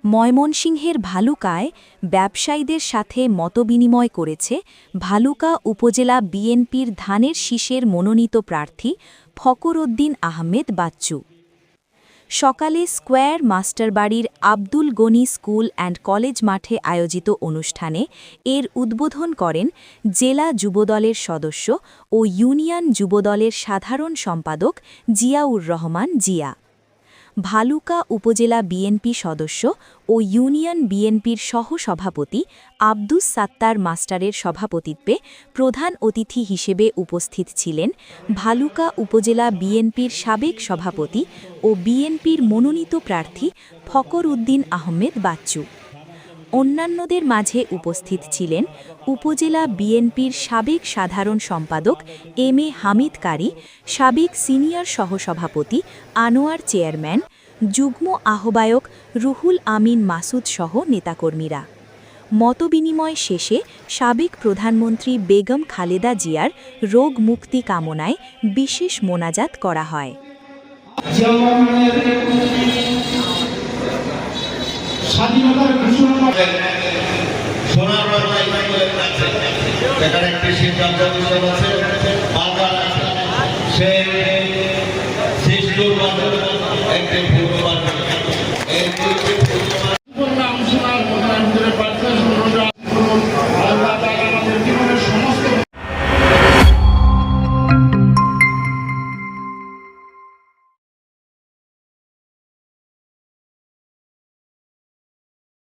ময়মনসিংহের ভালুকায় ব্যবসায়ীদের সাথে মতবিনিময় করেছে ভালুকা উপজেলা বিএনপির ধানের শীষের মনোনীত প্রার্থী ফখর উদ্দিন আহমেদ বাচ্চু। সকালে স্কয়ার মাস্টারবাড়ির Abdul Gani school and college মাঠে আয়োজিত অনুষ্ঠানে এর উদ্বোধন করেন জেলা যুবদলের সদস্য ও ইউনিয়ন যুবদলের সাধারণ সম্পাদক জিয়াউর রহমান জিয়া। ভালুকা উপজেলা বিএনপি সদস্য ও ইউনিয়ন বিএনপির সহ-সভাপতি আব্দুস সাত্তার মাস্টারের সভাপতিত্বে প্রধান অতিথি হিসেবে উপস্থিত ছিলেন ভালুকা উপজেলা বিএনপির সাবেক সভাপতি ও বিএনপির মনোনীত প্রার্থী ফখর উদ্দিন আহমেদ বাচ্চু। অন্যান্যদের মাঝে উপস্থিত ছিলেন উপজেলা বিএনপির সাবেক সাধারণ সম্পাদক এম এ হামিদ কারি, সাবেক সিনিয়র সহসভাপতি আনোয়ার চেয়ারম্যান, যুগ্ম আহ্বায়ক রুহুল আমিন মাসুদ সহ নেতাকর্মীরা। মতবিনিময় শেষে সাবেক প্রধানমন্ত্রী বেগম খালেদা জিয়ার রোগ মুক্তি কামনায় বিশেষ মোনাজাত করা হয়। স্বাধীনতার ঘোষণা সোনার বাংলা স্কুলের কাছে যেখানে একটি শিক্ষা প্রতিষ্ঠান আছে বাজার আছে সেই শিশুর একটি